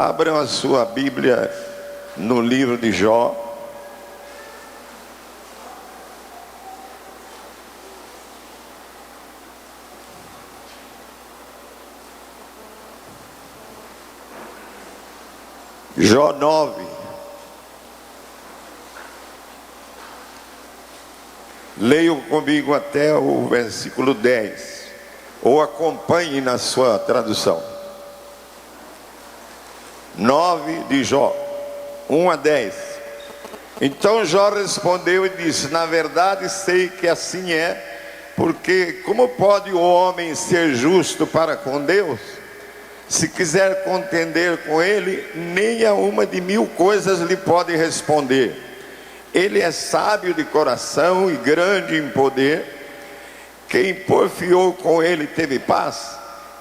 Abram a sua Bíblia no livro de Jó. Jó 9. Leiam comigo até o versículo 10, ou acompanhe na sua tradução. 9 de Jó, 1 a 10. Então Jó respondeu e disse: na verdade sei que assim é, porque como pode o homem ser justo para com Deus? Se quiser contender com ele, nem a uma de 1000 coisas lhe pode responder. Ele é sábio de coração e grande em poder. Quem porfiou com ele teve paz.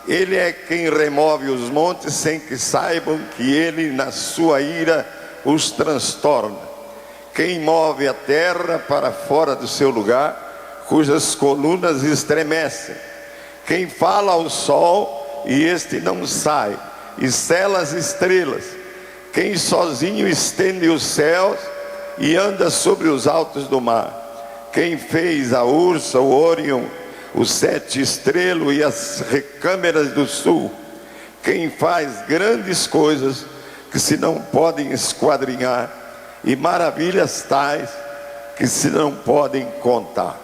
Ele é quem remove os montes sem que saibam que ele na sua ira os transtorna. Quem move a terra para fora do seu lugar, cujas colunas estremecem. Quem fala ao sol e este não sai, e sela as estrelas. Quem sozinho estende os céus e anda sobre os altos do mar. Quem fez a Ursa, o Órion, o 7 estrelo e as recâmeras do sul. Quem faz grandes coisas que se não podem esquadrinhar, e maravilhas tais que se não podem contar.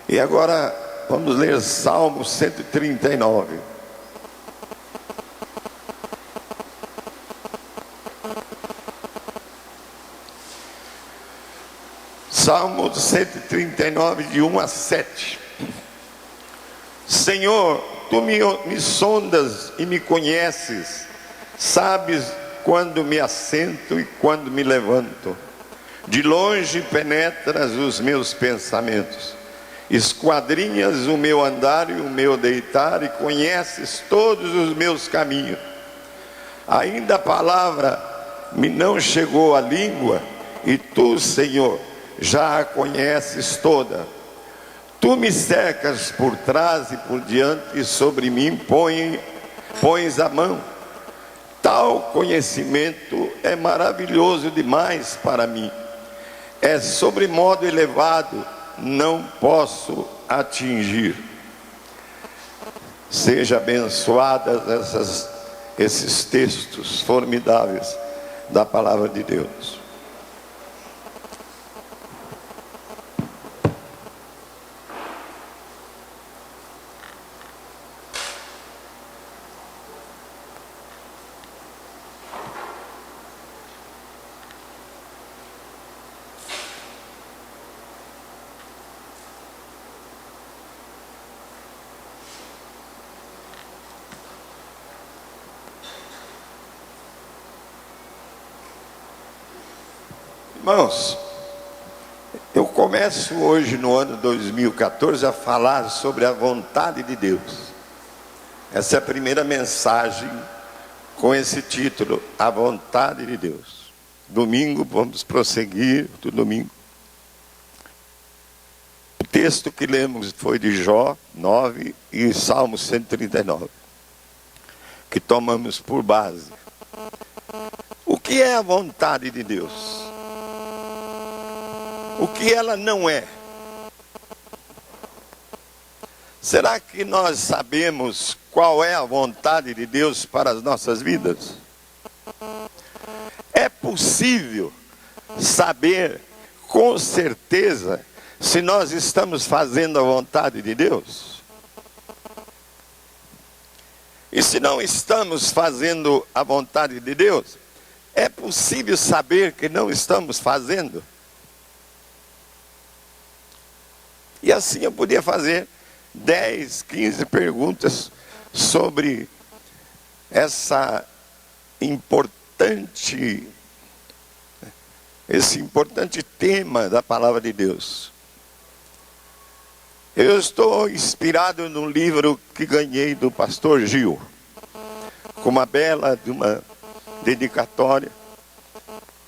E agora vamos ler Salmo 139. Salmo 139, de 1 a 7. Senhor, tu me sondas e me conheces, sabes quando me assento e quando me levanto. De longe penetras os meus pensamentos, esquadrinhas o meu andar e o meu deitar, e conheces todos os meus caminhos. Ainda a palavra me não chegou à língua, e tu, Senhor, já a conheces toda. Tu me cercas por trás e por diante, e sobre mim pões a mão. Tal conhecimento é maravilhoso demais para mim. É sobremodo elevado, não posso atingir. Seja abençoadas esses textos formidáveis da palavra de Deus. Irmãos, eu começo hoje no ano 2014 a falar sobre a vontade de Deus. Essa é a primeira mensagem com esse título, a vontade de Deus. Domingo vamos prosseguir do domingo. O texto que lemos foi de Jó 9 e Salmo 139, que tomamos por base. O que é a vontade de Deus? O que ela não é? Será que nós sabemos qual é a vontade de Deus para as nossas vidas? É possível saber com certeza se nós estamos fazendo a vontade de Deus? E se não estamos fazendo a vontade de Deus, é possível saber que não estamos fazendo? E assim eu podia fazer 10, 15 perguntas sobre esse importante tema da palavra de Deus. Eu estou inspirado num livro que ganhei do pastor Gil, com uma bela de uma dedicatória,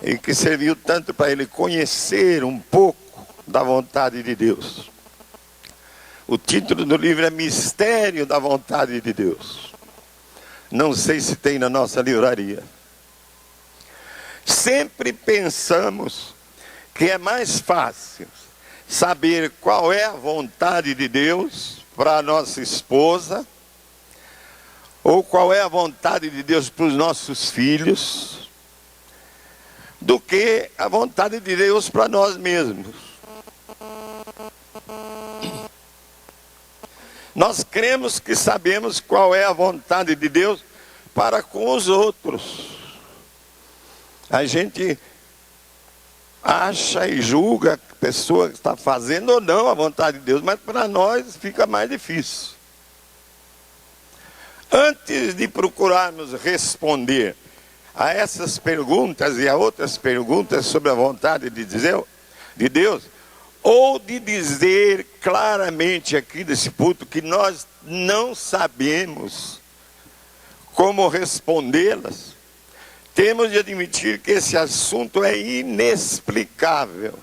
e que serviu tanto para ele conhecer um pouco da vontade de Deus. O título do livro é Mistério da Vontade de Deus. Não sei se tem na nossa livraria. Sempre pensamos que é mais fácil saber qual é a vontade de Deus para a nossa esposa, ou qual é a vontade de Deus para os nossos filhos, do que a vontade de Deus para nós mesmos. Nós cremos que sabemos qual é a vontade de Deus para com os outros. A gente acha e julga que a pessoa está fazendo ou não a vontade de Deus, mas para nós fica mais difícil. Antes de procurarmos responder a essas perguntas e a outras perguntas sobre a vontade de Deus, ou de dizer claramente aqui nesse púlpito que nós não sabemos como respondê-las, temos de admitir que esse assunto é inexplicável.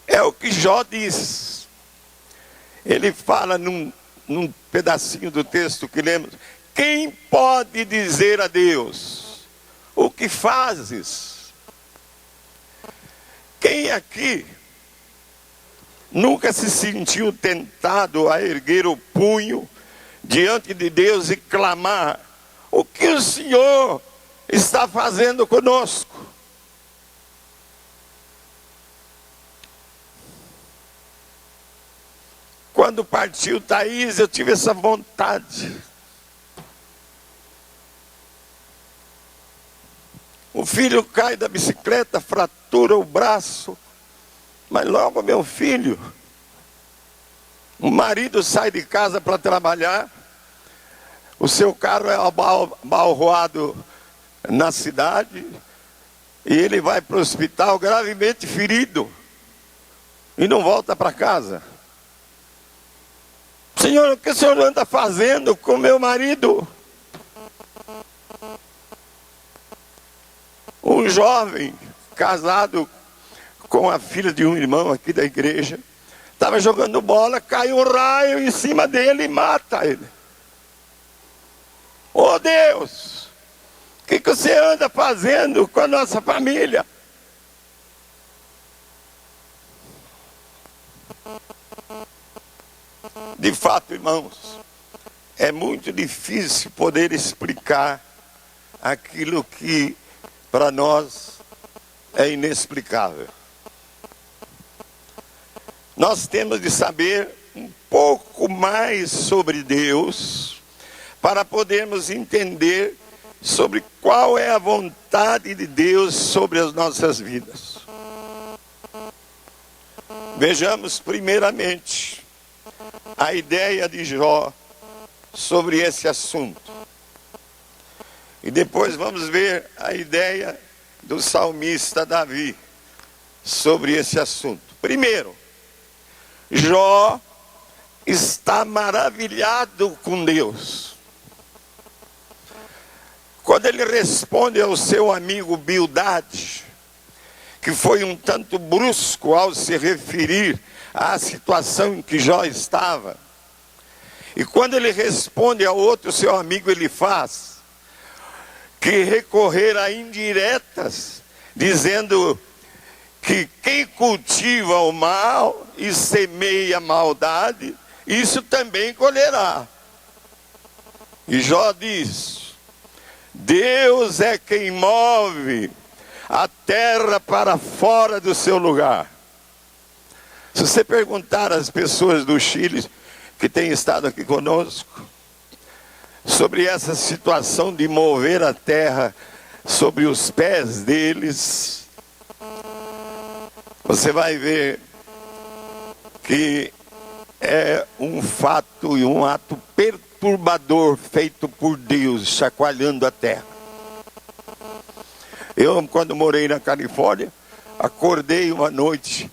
É o que Jó diz. Ele fala num pedacinho do texto que lemos: quem pode dizer a Deus, o que fazes? Quem aqui nunca se sentiu tentado a erguer o punho diante de Deus e clamar: o que o Senhor está fazendo conosco? Quando partiu Thaís, eu tive essa vontade. O filho cai da bicicleta, fratura o braço, mas logo meu filho, o marido sai de casa para trabalhar, o seu carro é abalroado na cidade, e ele vai para o hospital gravemente ferido, e não volta para casa. Senhor, o que o Senhor anda fazendo com meu marido? Um jovem casado com a filha de um irmão aqui da igreja, estava jogando bola, cai um raio em cima dele e mata ele. Oh Deus, o que você anda fazendo com a nossa família? De fato, irmãos, é muito difícil poder explicar aquilo que para nós é inexplicável. Nós temos de saber um pouco mais sobre Deus para podermos entender sobre qual é a vontade de Deus sobre as nossas vidas. Vejamos primeiramente a ideia de Jó sobre esse assunto. E depois vamos ver a ideia do salmista Davi sobre esse assunto. Primeiro, Jó está maravilhado com Deus. Quando ele responde ao seu amigo Bildade, que foi um tanto brusco ao se referir à situação em que Jó estava, e quando ele responde ao outro seu amigo, ele faz que recorrer a indiretas, dizendo que quem cultiva o mal e semeia a maldade, isso também colherá. E Jó diz: Deus é quem move a terra para fora do seu lugar. Se você perguntar às pessoas do Chile que têm estado aqui conosco sobre essa situação de mover a terra sobre os pés deles, você vai ver que é um fato e um ato perturbador feito por Deus, chacoalhando a terra. Eu, quando morei na Califórnia, acordei uma noite,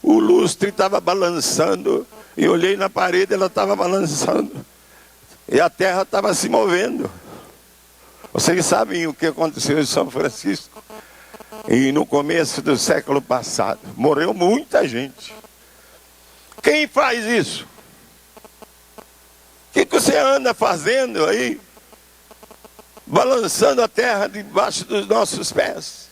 o lustre estava balançando, e olhei na parede, ela estava balançando, e a terra estava se movendo. Vocês sabem o que aconteceu em São Francisco? E no começo do século passado, morreu muita gente. Quem faz isso? O que você anda fazendo aí? balançando a terra debaixo dos nossos pés.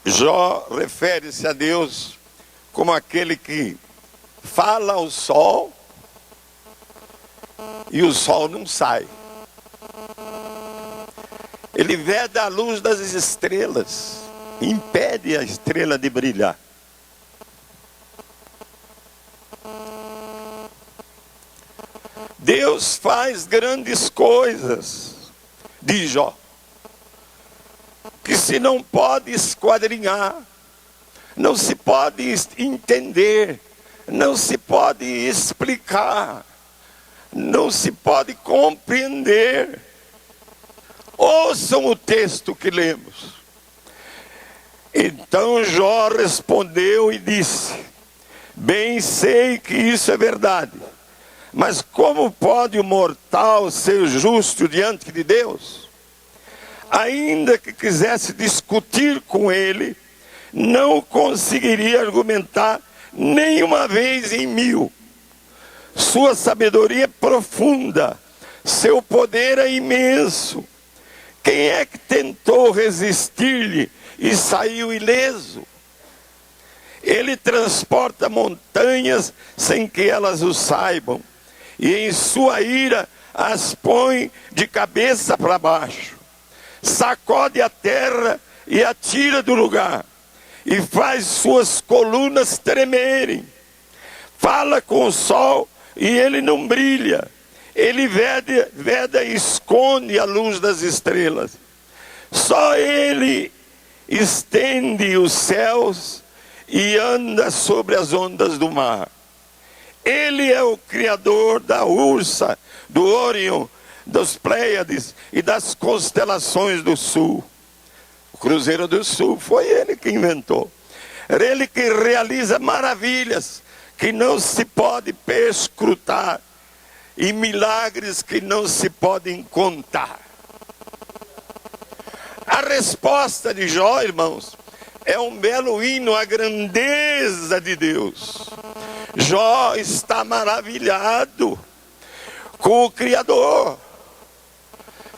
Jó refere-se a Deus como aquele que fala ao sol e o sol não sai. Ele veda a luz das estrelas, impede a estrela de brilhar. Deus faz grandes coisas, diz Jó, que se não pode esquadrinhar, não se pode entender, não se pode explicar, não se pode compreender. Ouçam o texto que lemos. Então Jó respondeu e disse: bem sei que isso é verdade, mas como pode o mortal ser justo diante de Deus? Ainda que quisesse discutir com ele, não conseguiria argumentar nenhuma vez em 1000. Sua sabedoria é profunda, seu poder é imenso. Quem é que tentou resistir-lhe e saiu ileso? Ele transporta montanhas sem que elas o saibam, e em sua ira as põe de cabeça para baixo. Sacode a terra e a tira do lugar, e faz suas colunas tremerem. Fala com o sol e ele não brilha. Ele veda e esconde a luz das estrelas. Só ele estende os céus e anda sobre as ondas do mar. Ele é o criador da Ursa, do Órion, dos Pleiades e das constelações do sul. O Cruzeiro do Sul foi ele que inventou. Ele que realiza maravilhas que não se pode perscrutar e milagres que não se podem contar. A resposta de Jó, irmãos, é um belo hino à grandeza de Deus. Jó está maravilhado com o Criador.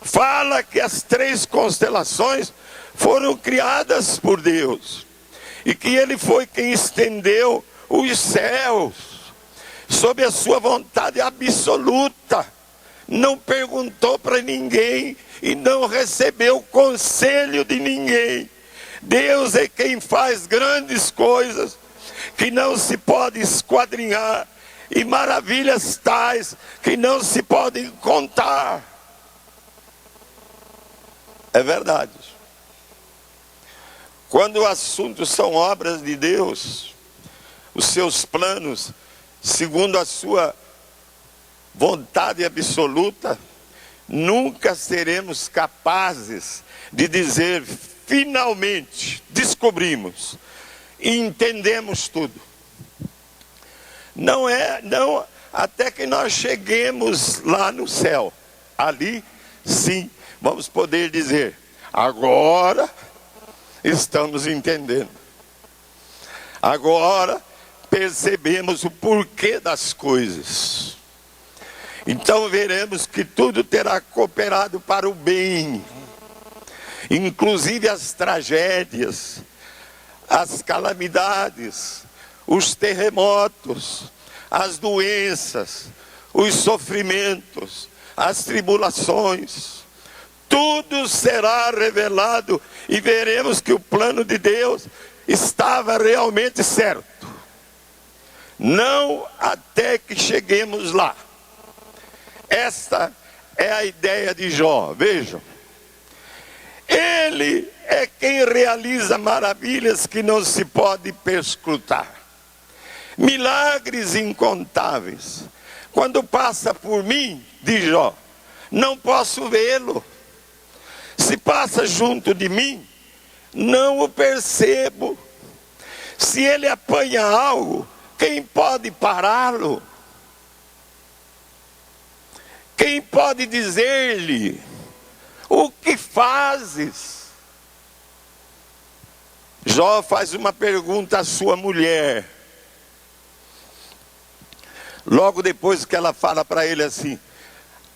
Fala que as 3 constelações foram criadas por Deus, e que ele foi quem estendeu os céus sob a sua vontade absoluta. Não perguntou para ninguém e não recebeu conselho de ninguém. Deus é quem faz grandes coisas que não se pode esquadrinhar, e maravilhas tais que não se podem contar. É verdade. Quando o assunto são obras de Deus, os seus planos, segundo a sua vontade absoluta, nunca seremos capazes de dizer: finalmente descobrimos e entendemos tudo. Não, até que nós cheguemos lá no céu. Ali sim vamos poder dizer: agora estamos entendendo. Agora percebemos o porquê das coisas. Então veremos que tudo terá cooperado para o bem, inclusive as tragédias, as calamidades, os terremotos, as doenças, os sofrimentos, as tribulações. Tudo será revelado e veremos que o plano de Deus estava realmente certo. Não até que cheguemos lá. Esta é a ideia de Jó. Vejam, ele é quem realiza maravilhas que não se pode perscrutar, milagres incontáveis. Quando passa por mim, diz Jó, não posso vê-lo. Se passa junto de mim, não o percebo. Se ele apanha algo, quem pode pará-lo? Quem pode dizer-lhe: o que fazes? Jó faz uma pergunta à sua mulher: Logo depois que ela fala para ele assim: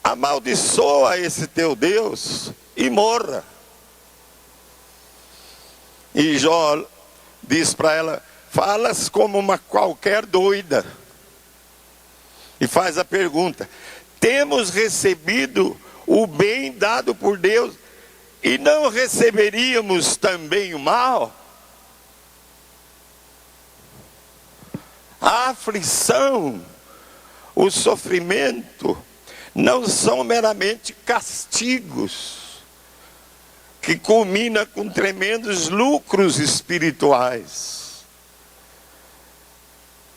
amaldiçoa esse teu Deus e morra. E Jó diz para ela: falas como uma qualquer doida. E faz a pergunta: temos recebido o bem dado por Deus e não receberíamos também o mal? A aflição, o sofrimento, não são meramente castigos, que culmina com tremendos lucros espirituais.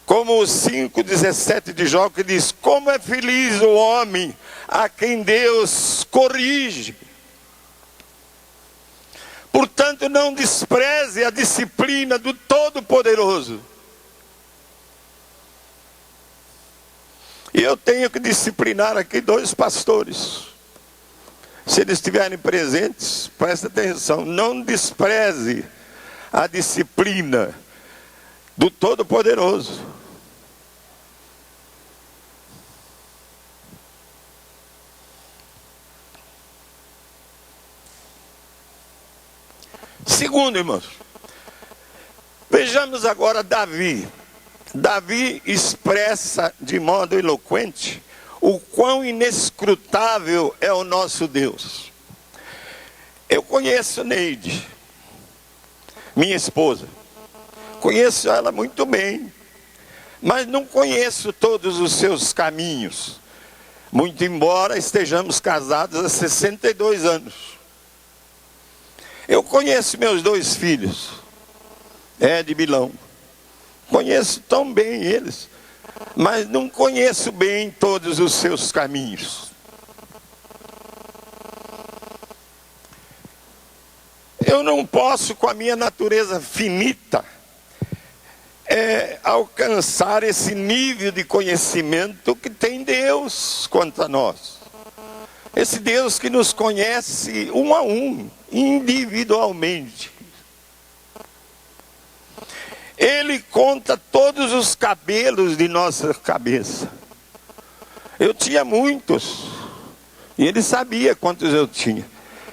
Como o 5,17 de Jó, que diz: como é feliz o homem a quem Deus corrige. Portanto, não despreze a disciplina do Todo-Poderoso. E eu tenho que disciplinar aqui 2 pastores. Se eles estiverem presentes, preste atenção: não despreze a disciplina do Todo-Poderoso. Segundo, irmãos, vejamos agora Davi. Davi expressa de modo eloquente o quão inescrutável é o nosso Deus. Eu conheço Neide, minha esposa. Conheço ela muito bem, mas não conheço todos os seus caminhos. Muito embora estejamos casados há 62 anos. Eu conheço meus 2 filhos, Ed e Bilão. Conheço tão bem eles, mas não conheço bem todos os seus caminhos. Eu não posso, com a minha natureza finita, alcançar esse nível de conhecimento que tem Deus quanto a nós. Esse Deus que nos conhece um a um, individualmente. Ele conta todos os cabelos de nossa cabeça. Eu tinha muitos, e ele sabia quantos eu tinha.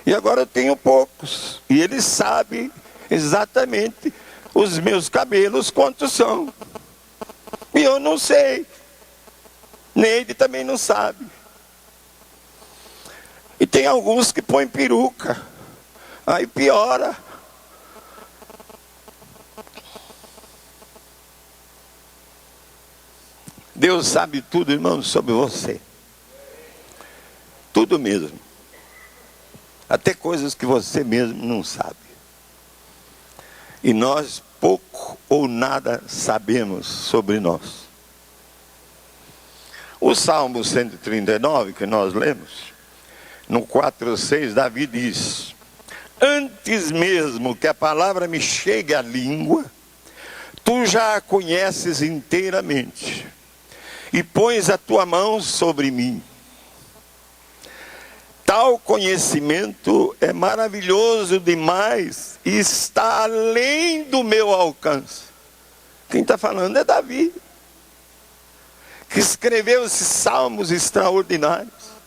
E agora eu tenho poucos, e ele sabe exatamente os meus cabelos quantos são. E eu não sei. Neide também não sabe. E tem alguns que põem peruca, aí piora. Deus sabe tudo, irmãos, sobre você. Tudo mesmo. Até coisas que você mesmo não sabe. E nós pouco ou nada sabemos sobre nós. O Salmo 139 que nós lemos, no 4:6, Davi diz: antes mesmo que a palavra me chegue à língua, tu já a conheces inteiramente, e pões a tua mão sobre mim. Tal conhecimento é maravilhoso demais e está além do meu alcance. Quem está falando é Davi, que escreveu esses salmos extraordinários.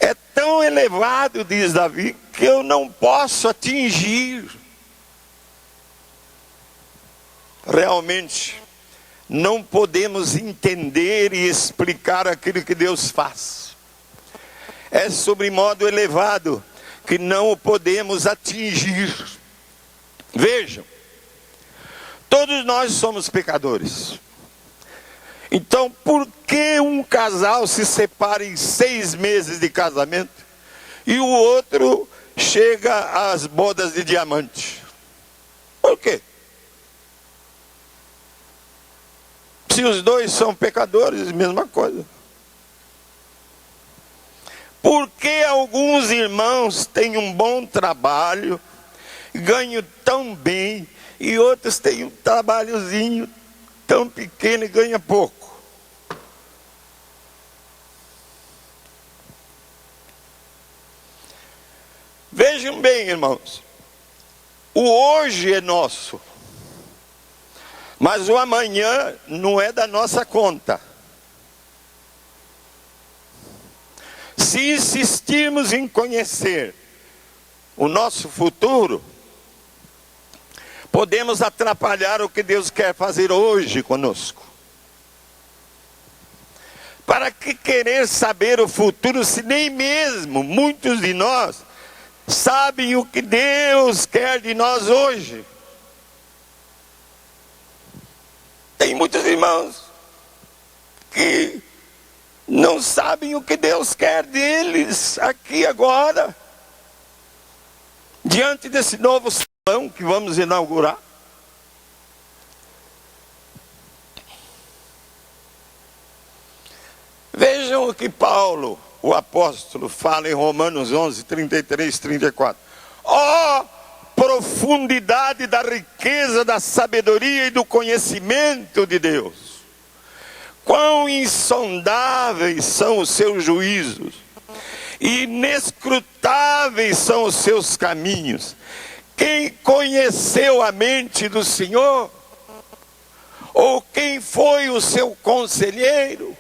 É tão elevado, diz Davi, que eu não posso atingir. Realmente, não podemos entender e explicar aquilo que Deus faz. É sobre modo elevado que não o podemos atingir. Vejam, todos nós somos pecadores. Então, por que um casal se separa em 6 meses de casamento e o outro chega às bodas de diamante? Por quê? Se os dois são pecadores, mesma coisa. Por que alguns irmãos têm um bom trabalho, ganham tão bem, e outros têm um trabalhozinho tão pequeno e ganham pouco? Vejam bem, irmãos, o hoje é nosso. Mas o amanhã não é da nossa conta. Se insistirmos em conhecer o nosso futuro, podemos atrapalhar o que Deus quer fazer hoje conosco. Para que querer saber o futuro se nem mesmo muitos de nós sabem o que Deus quer de nós hoje? Tem muitos irmãos que não sabem o que Deus quer deles aqui agora, diante desse novo salão que vamos inaugurar. Vejam o que Paulo, o apóstolo, fala em Romanos 11, 33, 34. Ó profundidade da riqueza, da sabedoria e do conhecimento de Deus! Quão insondáveis são os seus juízos, e inescrutáveis são os seus caminhos. Quem conheceu a mente do Senhor? Ou quem foi o seu conselheiro?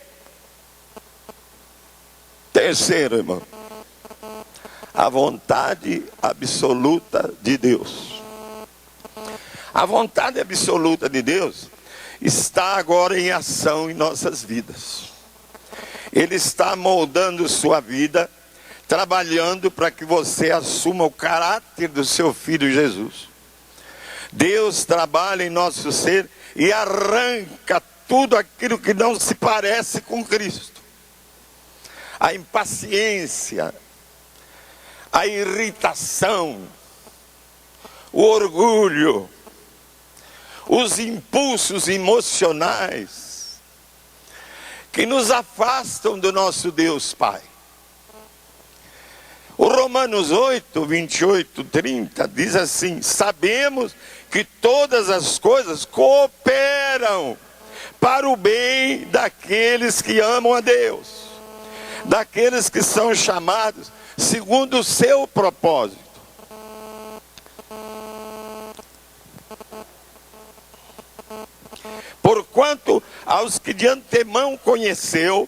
Terceiro, irmão, a vontade absoluta de Deus. A vontade absoluta de Deus está agora em ação em nossas vidas. Ele está moldando sua vida, trabalhando para que você assuma o caráter do seu Filho Jesus. Deus trabalha em nosso ser e arranca tudo aquilo que não se parece com Cristo. A impaciência, a irritação, o orgulho, os impulsos emocionais que nos afastam do nosso Deus Pai. O Romanos 8, 28, 30 diz assim: sabemos que todas as coisas cooperam para o bem daqueles que amam a Deus, daqueles que são chamados segundo o seu propósito. Porquanto aos que de antemão conheceu,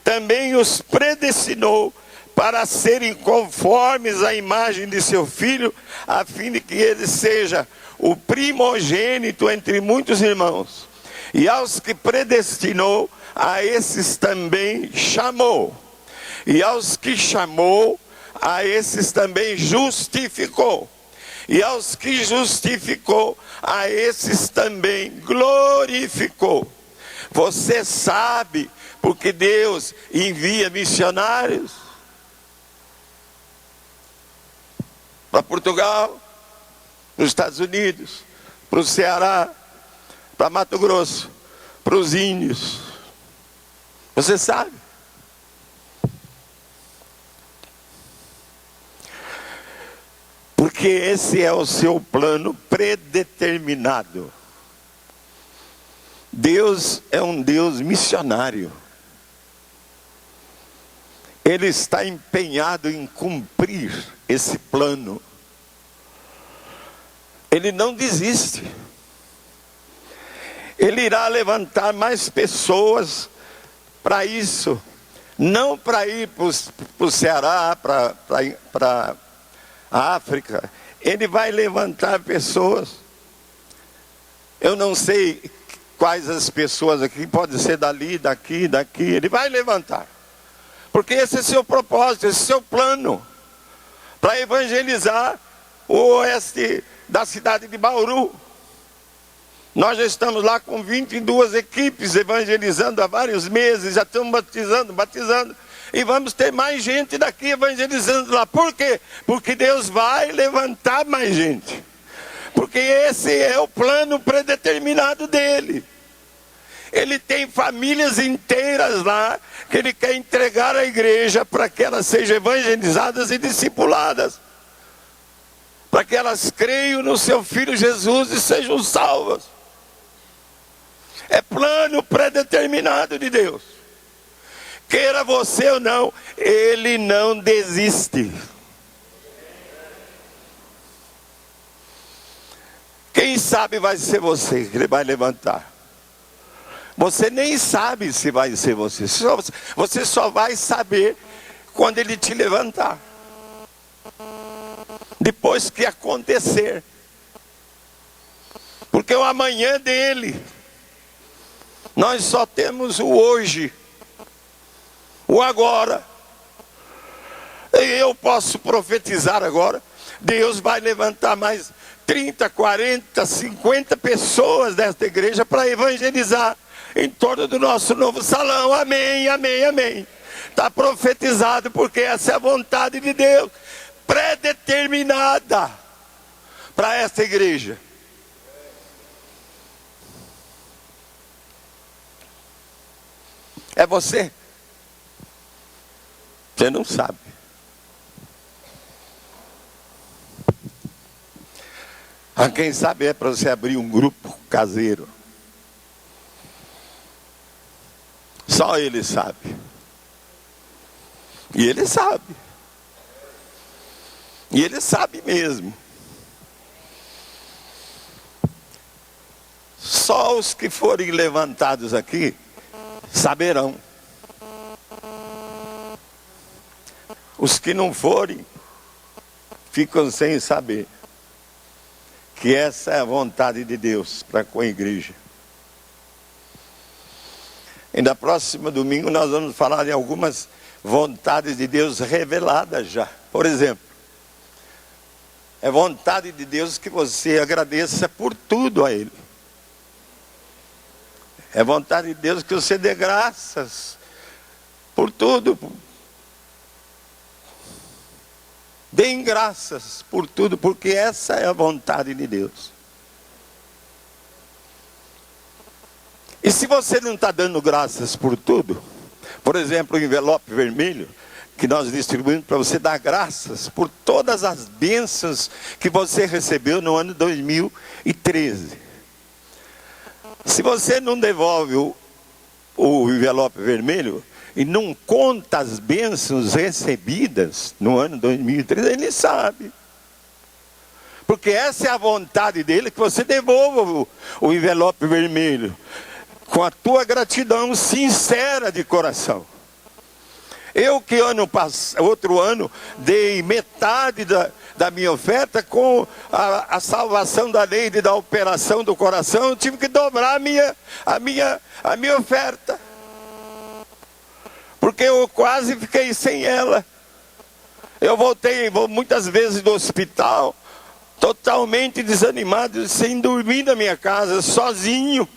também os predestinou para serem conformes à imagem de seu Filho, a fim de que ele seja o primogênito entre muitos irmãos. E aos que predestinou, a esses também chamou. E aos que chamou, a esses também justificou. E aos que justificou, a esses também glorificou. Você sabe porque Deus envia missionários para Portugal, para os Estados Unidos, para o Ceará, para Mato Grosso, para os índios. Você sabe? Porque esse é o seu plano predeterminado. Deus é um Deus missionário. Ele está empenhado em cumprir esse plano. Ele não desiste. Ele irá levantar mais pessoas para isso. Não para ir para o Ceará, para a África. Ele vai levantar pessoas. Eu não sei quais as pessoas aqui, pode ser dali, daqui. Ele vai levantar. Porque esse é seu propósito, esse é seu plano. Para evangelizar o oeste da cidade de Bauru. Nós já estamos lá com 22 equipes evangelizando há vários meses, já estamos batizando. E vamos ter mais gente daqui evangelizando lá. Por quê? Porque Deus vai levantar mais gente. Porque esse é o plano predeterminado dele. Ele tem famílias inteiras lá que ele quer entregar à igreja para que elas sejam evangelizadas e discipuladas. Para que elas creiam no seu Filho Jesus e sejam salvas. É plano predeterminado de Deus. Queira você ou não, ele não desiste. Quem sabe vai ser você que ele vai levantar. Você nem sabe se vai ser você. Você só vai saber quando ele te levantar. Depois que acontecer. Porque o amanhã dele. Nós só temos o hoje. O agora. E eu posso profetizar agora. Deus vai levantar mais 30, 40, 50 pessoas desta igreja para evangelizar em torno do nosso novo salão. Amém, amém, amém. Está profetizado, porque essa é a vontade de Deus, predeterminada para esta igreja. É você? Você não sabe. Quem sabe é para você abrir um grupo caseiro. Só ele sabe. E ele sabe. E ele sabe mesmo. Só os que forem levantados aqui saberão. Os que não forem ficam sem saber que essa é a vontade de Deus para com a igreja. E na próxima domingo nós vamos falar de algumas vontades de Deus reveladas já. Por exemplo, é vontade de Deus que você agradeça por tudo a Ele. É vontade de Deus que você dê graças por tudo. Deem graças por tudo, porque essa é a vontade de Deus. E se você não está dando graças por tudo, por exemplo, o envelope vermelho, que nós distribuímos para você dar graças por todas as bênçãos que você recebeu no ano 2013. Se você não devolve o envelope vermelho, e não conta as bênçãos recebidas no ano 2013, ele sabe. Porque essa é a vontade dele, que você devolva o envelope vermelho, com a tua gratidão sincera de coração. Eu que outro ano dei metade da minha oferta, com a salvação da lei e da operação do coração, eu tive que dobrar a minha oferta. Porque eu quase fiquei sem ela. Eu vou muitas vezes do hospital, totalmente desanimado, sem dormir na minha casa, sozinho.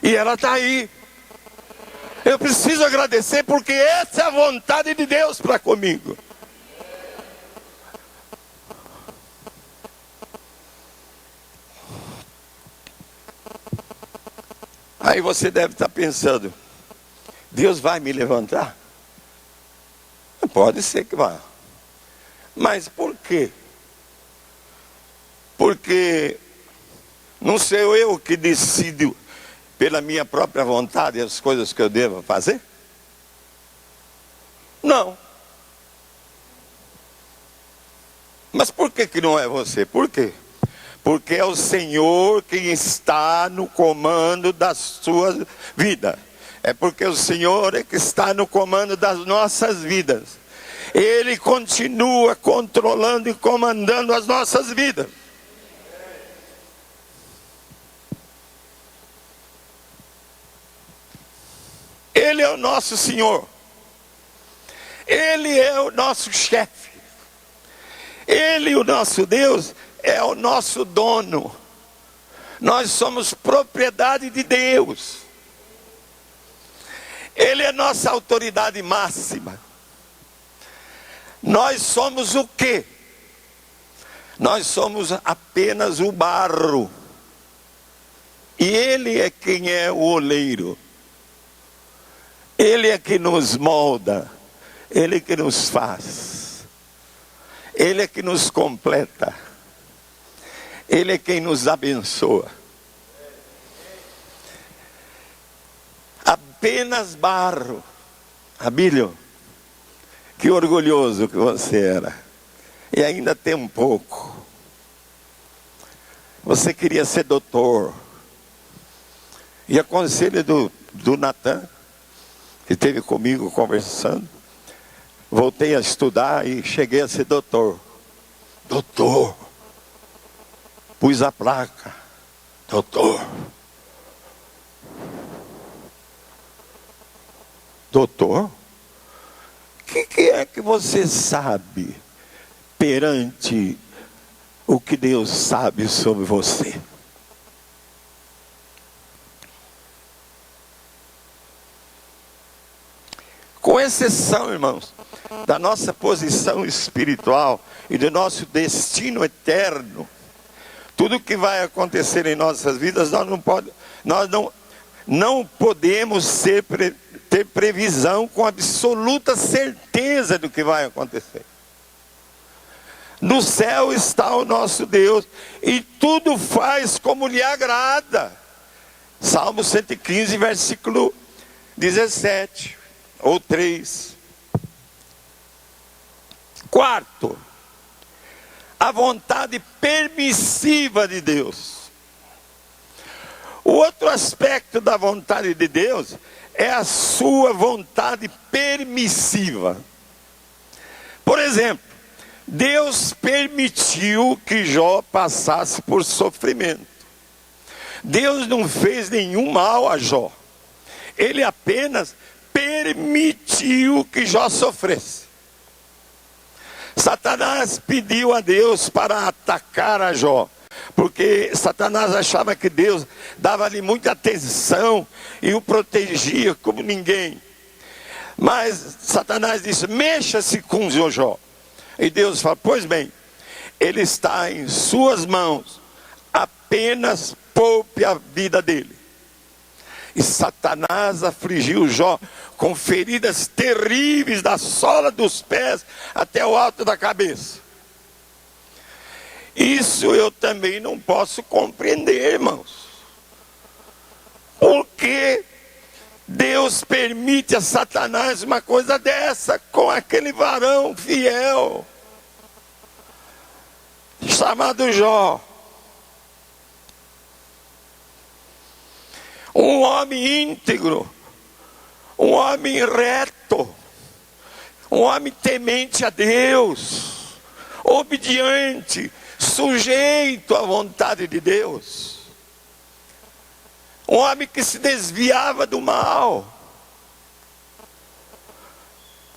E ela está aí. Eu preciso agradecer, porque essa é a vontade de Deus para comigo. Aí você deve estar pensando, Deus vai me levantar? Pode ser que vá. Mas por quê? Porque não sou eu que decido pela minha própria vontade as coisas que eu devo fazer? Não. Mas por que não é você? Por quê? Porque é o Senhor quem está no comando da sua vida. É porque o Senhor é que está no comando das nossas vidas. Ele continua controlando e comandando as nossas vidas. Ele é o nosso Senhor. Ele é o nosso chefe. Ele, o nosso Deus, é o nosso dono. Nós somos propriedade de Deus. Ele é nossa autoridade máxima. Nós somos o quê? Nós somos apenas o barro. E Ele é quem é o oleiro. Ele é que nos molda. Ele é que nos faz. Ele é que nos completa. Ele é quem nos abençoa. Apenas barro. Abílio, que orgulhoso que você era. E ainda tem um pouco. você queria ser doutor. E a conselho do Natan, que esteve comigo conversando, voltei a estudar e cheguei a ser doutor. Doutor. Pus a placa. Doutor. Doutor? O que é que você sabe perante o que Deus sabe sobre você? Com exceção, irmãos, da nossa posição espiritual e do nosso destino eterno, tudo que vai acontecer em nossas vidas, nós não podemos ter previsão com absoluta certeza do que vai acontecer. No céu está o nosso Deus e tudo faz como lhe agrada. Salmo 115, versículo 17 ou 3. Quarto, a vontade permissiva de Deus. O outro aspecto da vontade de Deus é a sua vontade permissiva. Por exemplo, Deus permitiu que Jó passasse por sofrimento. Deus não fez nenhum mal a Jó. Ele apenas permitiu que Jó sofresse. Satanás pediu a Deus para atacar a Jó, porque Satanás achava que Deus dava-lhe muita atenção e o protegia como ninguém. Mas Satanás disse: mexa-se com Jó. E Deus fala: pois bem, ele está em suas mãos, apenas poupe a vida dele. E Satanás afligiu Jó com feridas terríveis da sola dos pés até o alto da cabeça. Isso eu também não posso compreender, irmãos. Por que Deus permite a Satanás uma coisa dessa com aquele varão fiel chamado Jó? Um homem íntegro, um homem reto, um homem temente a Deus, obediente, sujeito à vontade de Deus. Um homem que se desviava do mal.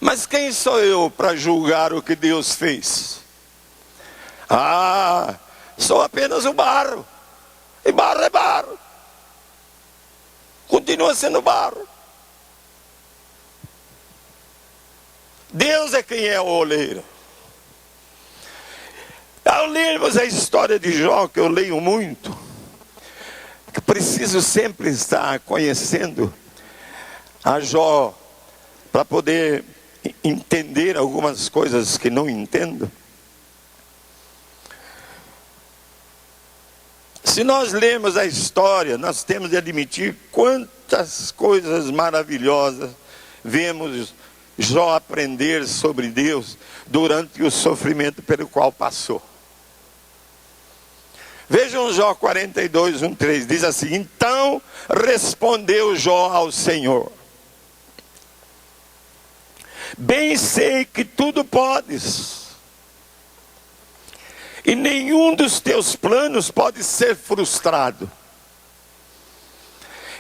Mas quem sou eu para julgar o que Deus fez? Sou apenas o barro. E barro é barro. Continua sendo barro. Deus é quem é o oleiro. Ao lermos a história de Jó, que eu leio muito, que preciso sempre estar conhecendo a Jó para poder entender algumas coisas que não entendo. Se nós lermos a história, nós temos de admitir quantas coisas maravilhosas vemos Jó aprender sobre Deus durante o sofrimento pelo qual passou. Vejam Jó 42, 1, 3, diz assim: então respondeu Jó ao Senhor: bem sei que tudo podes, e nenhum dos teus planos pode ser frustrado.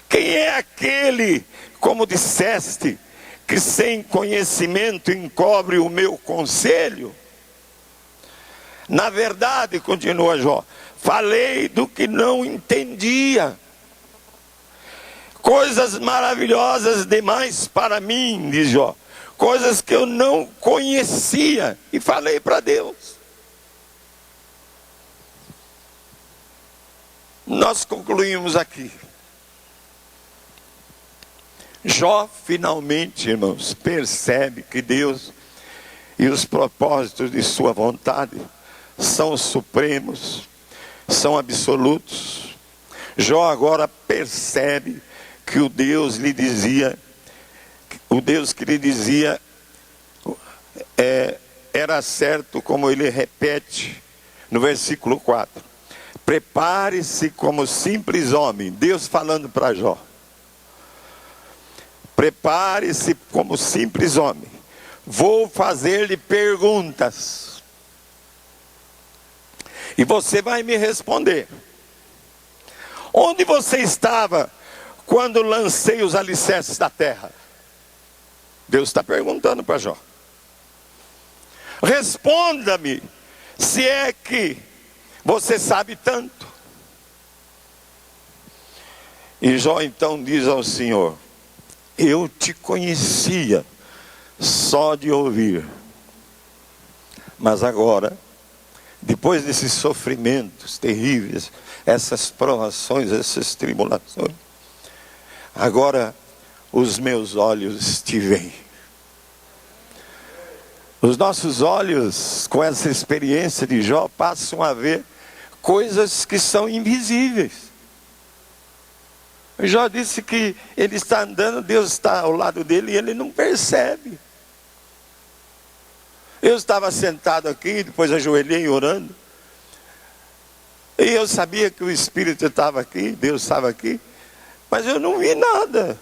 Quem é aquele, como disseste, que sem conhecimento encobre o meu conselho? Na verdade, continua Jó, falei do que não entendia, coisas maravilhosas demais para mim, diz Jó, coisas que eu não conhecia, e falei para Deus. Nós concluímos aqui. Jó finalmente, irmãos, percebe que Deus e os propósitos de sua vontade são supremos, são absolutos. Jó agora percebe que o Deus que lhe dizia era certo, como ele repete no versículo 4. Prepare-se como simples homem. Deus falando para Jó. Prepare-se como simples homem. Vou fazer-lhe perguntas. E você vai me responder. Onde você estava quando lancei os alicerces da terra? Deus está perguntando para Jó. Responda-me, se é que você sabe tanto. E Jó então diz ao Senhor: eu te conhecia só de ouvir, mas agora, depois desses sofrimentos terríveis, essas provações, essas tribulações, agora os meus olhos te veem. Os nossos olhos, com essa experiência de Jó, passam a ver coisas que são invisíveis. Jó disse que ele está andando, Deus está ao lado dele e ele não percebe. Eu estava sentado aqui, depois ajoelhei orando. E eu sabia que o Espírito estava aqui, Deus estava aqui, mas eu não vi nada.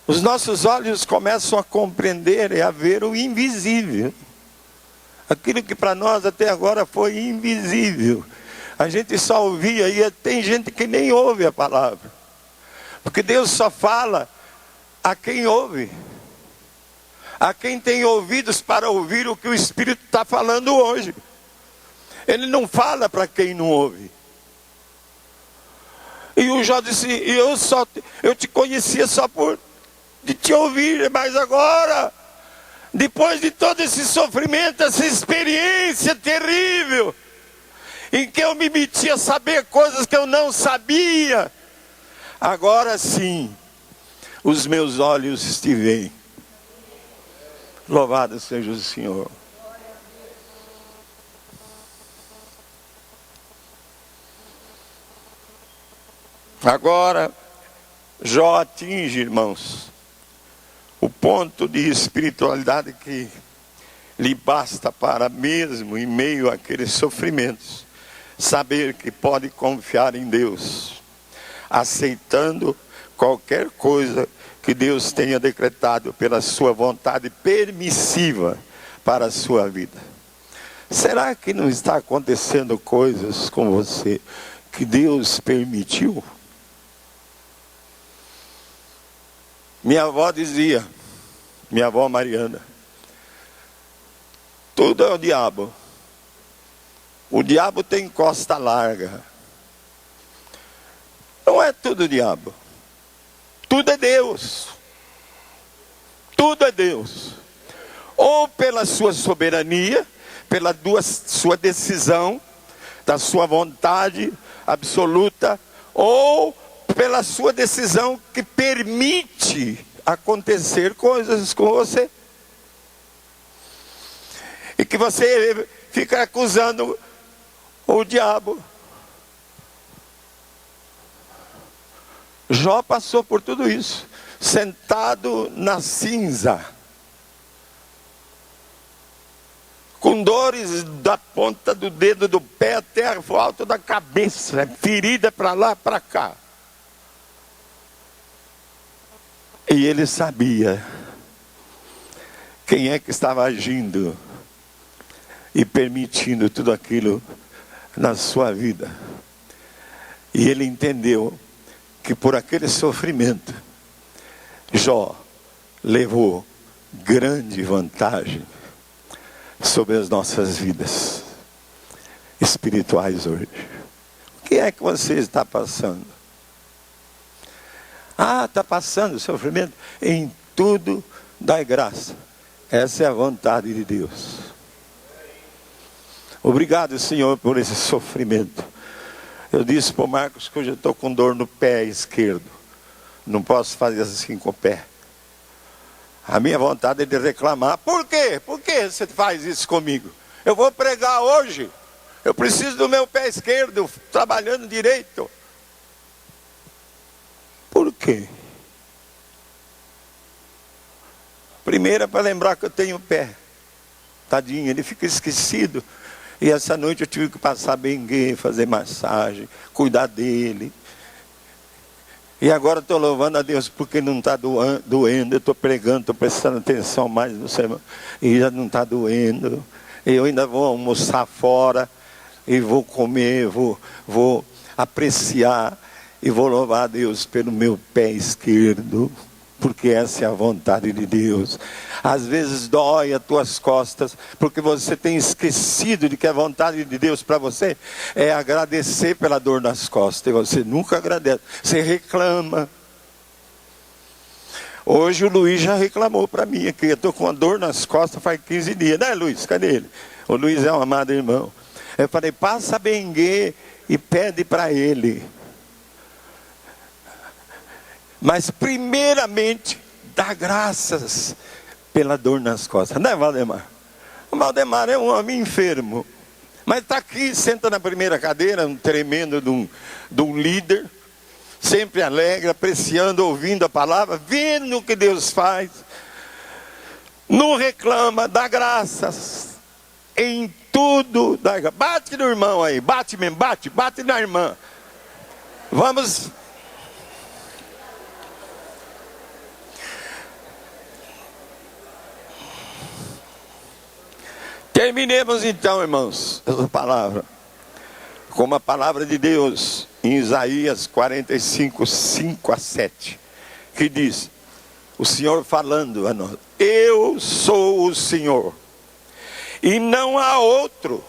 Os nossos olhos começam a compreender e a ver o invisível. Aquilo que para nós até agora foi invisível. A gente só ouvia, e tem gente que nem ouve a palavra. Porque Deus só fala a quem ouve. A quem tem ouvidos para ouvir o que o Espírito está falando hoje. Ele não fala para quem não ouve. E o Jó disse: eu te conhecia só por de te ouvir, mas agora, depois de todo esse sofrimento, essa experiência terrível, em que eu me meti a saber coisas que eu não sabia, agora sim, os meus olhos te veem. Louvado seja o Senhor. Agora, Jó atinge, irmãos, o ponto de espiritualidade que lhe basta para, mesmo em meio àqueles sofrimentos, saber que pode confiar em Deus, aceitando qualquer coisa que Deus tenha decretado pela sua vontade permissiva para a sua vida. Será que não está acontecendo coisas com você que Deus permitiu? Minha avó dizia, minha avó Mariana, tudo é o diabo. O diabo tem costa larga. Não é tudo o diabo. Tudo é Deus. Tudo é Deus. Ou pela sua soberania, pela sua decisão, da sua vontade absoluta, ou pela sua decisão que permite acontecer coisas com você. E que você fica acusando o diabo. Jó passou por tudo isso, sentado na cinza, com dores da ponta do dedo do pé até o alto da cabeça, ferida para lá, para cá. E ele sabia quem é que estava agindo e permitindo tudo aquilo na sua vida. E ele entendeu que por aquele sofrimento, Jó levou grande vantagem sobre as nossas vidas espirituais hoje. O que é que você está passando? Está passando sofrimento? Em tudo dai graça. Essa é a vontade de Deus. Obrigado, Senhor, por esse sofrimento. Eu disse para o Marcos que hoje eu estou com dor no pé esquerdo. Não posso fazer assim com o pé. A minha vontade é de reclamar. Por quê? Por que você faz isso comigo? Eu vou pregar hoje. Eu preciso do meu pé esquerdo trabalhando direito. Por quê? Primeiro é para lembrar que eu tenho pé. Tadinho, ele fica esquecido. E essa noite eu tive que passar bengue, fazer massagem, cuidar dele. E agora estou louvando a Deus porque não está doendo. Eu estou pregando, estou prestando atenção mais no sermão. E já não está doendo. Eu ainda vou almoçar fora. E vou comer, vou apreciar. E vou louvar a Deus pelo meu pé esquerdo. Porque essa é a vontade de Deus. Às vezes dói as tuas costas, porque você tem esquecido de que a vontade de Deus para você é agradecer pela dor nas costas. E você nunca agradece, você reclama. Hoje o Luiz já reclamou para mim que eu estou com uma dor nas costas faz 15 dias. Né, Luiz? Cadê ele? O Luiz é um amado irmão. Eu falei, passa bengue e pede para ele. Mas primeiramente, dá graças pela dor nas costas. Não é, Valdemar? O Valdemar é um homem enfermo. Mas está aqui, senta na primeira cadeira, um tremendo de um líder. Sempre alegre, apreciando, ouvindo a palavra, vendo o que Deus faz. Não reclama, dá graças. Em tudo, dá graças. Bate no irmão aí, bate mesmo, bate na irmã. Vamos... Terminemos então, irmãos, essa palavra com uma palavra de Deus em Isaías 45, 5 a 7, que diz, o Senhor falando a nós, eu sou o Senhor, e não há outro,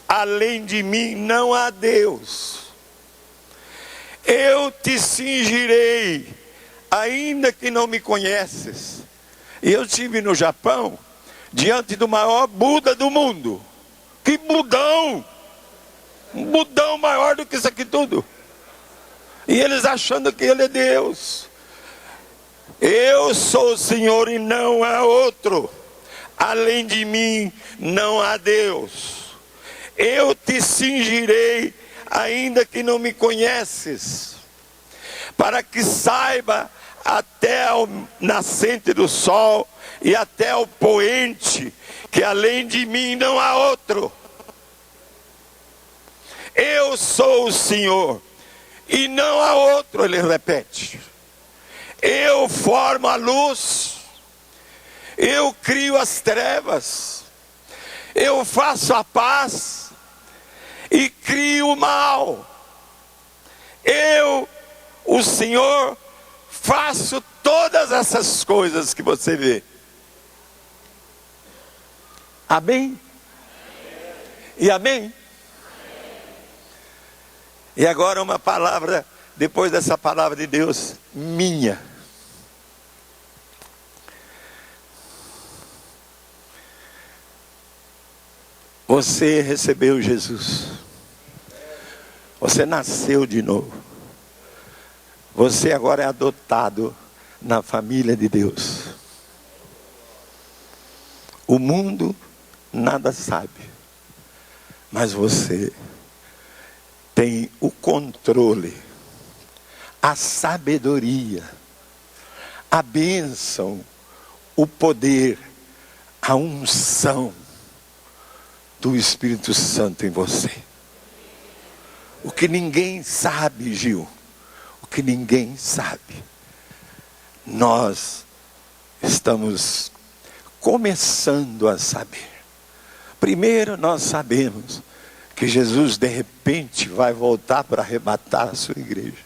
além de mim não há Deus. Eu te cingirei, ainda que não me conheces. E eu estive no Japão, diante do maior Buda do mundo. Que Budão! Um Budão maior do que isso aqui tudo. E eles achando que ele é Deus. Eu sou o Senhor e não há outro. Além de mim não há Deus. Eu te cingirei, ainda que não me conheces, para que saiba até o nascente do sol e até o poente, que além de mim não há outro. Eu sou o Senhor, e não há outro, ele repete. Eu formo a luz, eu crio as trevas, eu faço a paz, e crio o mal. Eu, o Senhor, faço todas essas coisas que você vê. Amém? E amém? E agora uma palavra, depois dessa palavra de Deus, minha. Você recebeu Jesus. Você nasceu de novo. Você agora é adotado na família de Deus. O mundo nada sabe, mas você tem o controle, a sabedoria, a bênção, o poder, a unção do Espírito Santo em você. O que ninguém sabe, Gil, o que ninguém sabe, nós estamos começando a saber. Primeiro, nós sabemos que Jesus de repente vai voltar para arrebatar a sua igreja.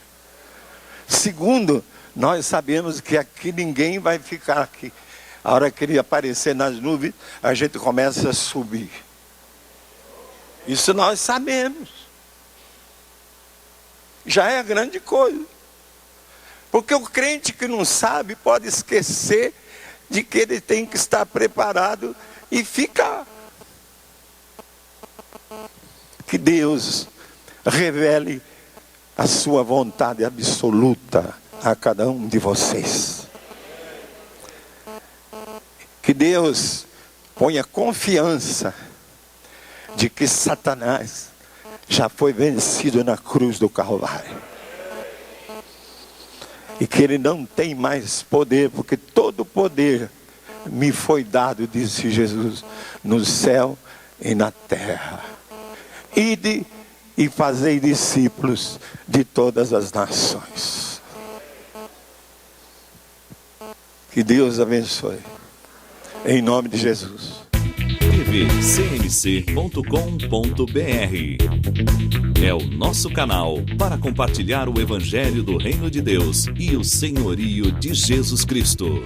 Segundo, nós sabemos que aqui ninguém vai ficar aqui. A hora que ele aparecer nas nuvens, a gente começa a subir. Isso nós sabemos. Já é grande coisa. Porque o crente que não sabe pode esquecer de que ele tem que estar preparado e ficar. Que Deus revele a sua vontade absoluta a cada um de vocês. Que Deus ponha confiança de que Satanás já foi vencido na cruz do Calvário. E que ele não tem mais poder, porque todo poder me foi dado, disse Jesus, no céu e na terra. Ide e fazei discípulos de todas as nações. Que Deus abençoe. Em nome de Jesus. tvcmc.com.br é o nosso canal para compartilhar o Evangelho do Reino de Deus e o senhorio de Jesus Cristo.